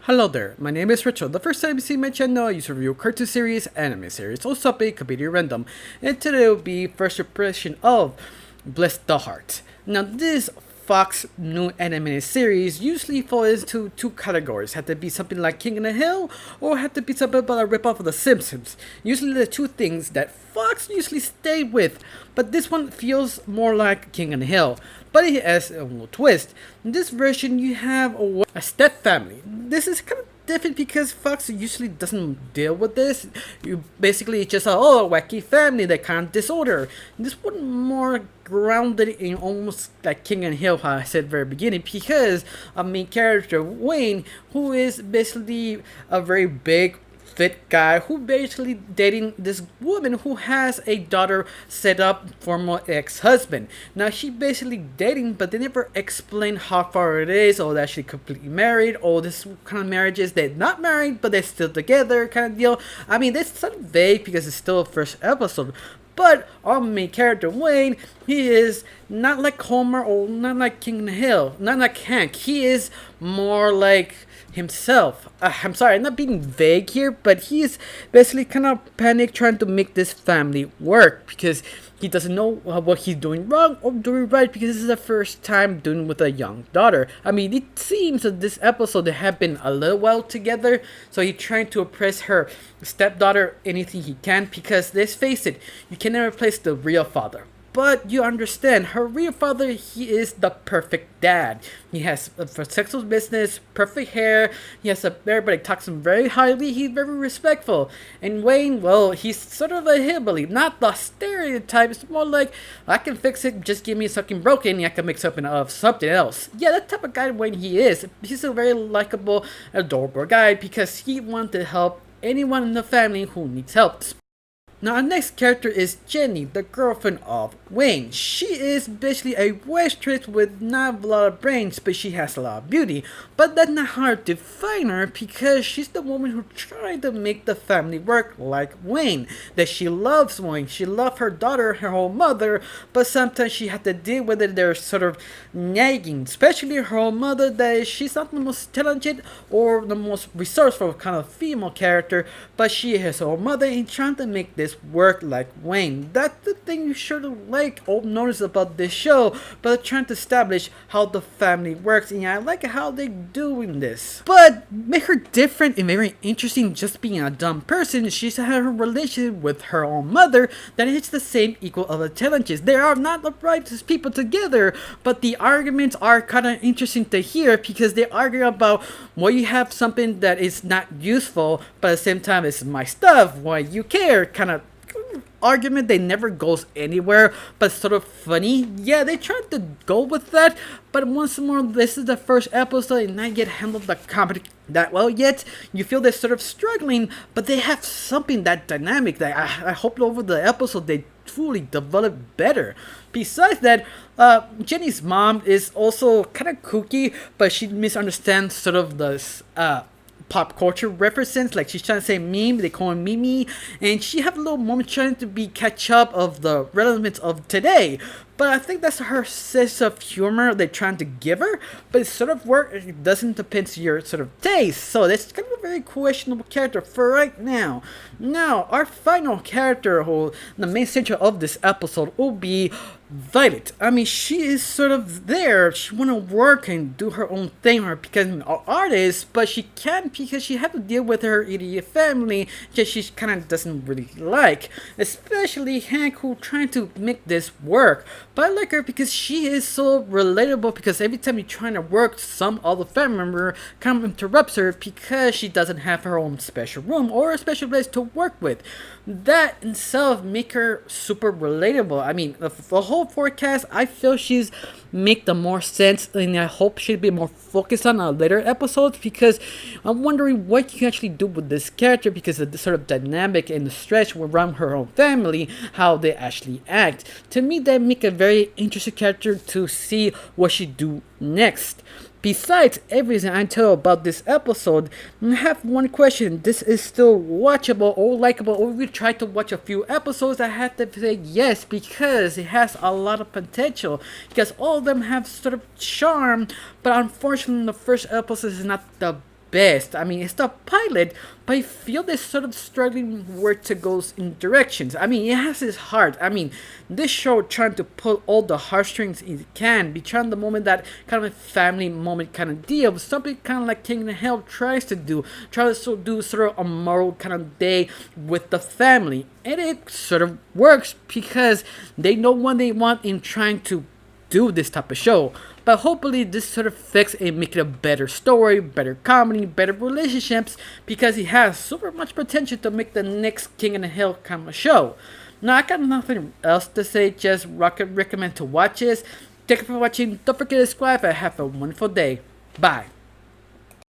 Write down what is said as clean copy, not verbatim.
Hello there, my name is Richard. The first time you see my channel, I used to review cartoon series, anime series, also be completely random. And today will be first impression of Bless the Heart. Now this Fox new animated series usually falls into two categories. Had to be something like King of the Hill, or had to be something about a ripoff of The Simpsons. Usually the two things that Fox usually stayed with, but this one feels more like King of the Hill. But it has a little twist. In this version, you have a step family. This is kind of different because Fox usually doesn't deal with this. You basically just a wacky family that kind of disorder. This one more grounded in almost like King and Hill, how I said at the very beginning, because a main character Wayne, who is basically a very big fit guy who basically dating this woman who has a daughter set up former ex-husband. Now she basically dating, but they never explain how far it is, or that she completely married, or this kind of marriages they're not married but they're still together kind of deal. I mean, it's sort of vague because it's still a first episode. But our main character, Wayne, he is not like Homer or not like King of the Hill, not like Hank. He is more like himself. I'm sorry, I'm not being vague here, but he is basically kind of panic trying to make this family work because he doesn't know what he's doing wrong or doing right, because this is the first time doing with a young daughter. I mean, it seems that this episode they have been a little while together, so he's trying to oppress her stepdaughter anything he can, because let's face it, you can never replace the real father. But you understand, her real father, he is the perfect dad. He has a sexual business, perfect hair, he has everybody talks him very highly, he's very respectful. And Wayne, well, he's sort of a hillbilly, not the stereotype, it's more like, I can fix it, just give me something broken, and I can make something of something else. Yeah, that type of guy Wayne he is. He's a very likable, adorable guy, because he wants to help anyone in the family who needs help. Now our next character is Jenny, the girlfriend of Wayne. She is basically a waitress with not a lot of brains, but she has a lot of beauty. But that's not hard to define her, because she's the woman who tried to make the family work like Wayne. That she loves Wayne, she loves her daughter, her whole mother, but sometimes she had to deal with it. They're sort of nagging, especially her whole mother, that she's not the most talented or the most resourceful kind of female character, but she is her mother and trying to make this work like Wayne. That's the thing you should like or notice about this show, but they're trying to establish how the family works, and I like how they're doing this. But make her different and very interesting just being a dumb person. She's had her relationship with her own mother that is the same equal of the challenges. They are not the brightest people together, but the arguments are kind of interesting to hear, because they argue about why you have something that is not useful, but at the same time it's my stuff, why you care, kind of argument. They never goes anywhere, but sort of funny. Yeah, they tried to go with that, but once more, this is the first episode and not yet handled the comedy that well yet. You feel they're sort of struggling, but they have something that dynamic that I hope over the episode they truly develop better. Besides that, Jenny's mom is also kind of kooky, but she misunderstands sort of the pop culture references, like she's trying to say meme, they call him Mimi, and she have a little moment trying to be catch up of the relevance of today. But I think that's her sense of humor they're trying to give her, but it sort of work. It doesn't depend on your sort of taste, so that's kind of a very questionable character for right now. Now, our final character, who the main center of this episode, will be Violet. I mean, she is sort of there. She want to work and do her own thing, or because an artist, but she can't because she have to deal with her idiot family that she kind of doesn't really like, especially Hank, who trying to make this work. But I like her because she is so relatable, because every time you're trying to work, some other family member kind of interrupts her because she doesn't have her own special room or a special place to work with. That itself make her super relatable. I mean, the whole forecast, I feel she's make the more sense, and I hope she'll be more focused on later episodes, because I'm wondering what you can actually do with this character, because of the sort of dynamic and the stretch around her own family, how they actually act. To me, that make a very interesting character to see what she do next. Besides everything I tell about this episode, I have one question. This is still watchable or likable, or we try to watch a few episodes, I have to say yes, because it has a lot of potential, because all of them have sort of charm, but unfortunately the first episode is not the best. I mean, it's the pilot, but I feel this sort of struggling where to go in directions. I mean, it has its heart. I mean, this show trying to pull all the heartstrings it can, be trying the moment that kind of a family moment kind of deal, something kind of like King of Hell tries to do, tries to do sort of a moral kind of day with the family, and it sort of works because they know what they want in trying to do this type of show. But hopefully this sort of fix and make it a better story, better comedy, better relationships, because it has super much potential to make the next King of the Hill kind of show. Now I got nothing else to say, just recommend to watch this. Thank you for watching. Don't forget to subscribe and have a wonderful day. Bye.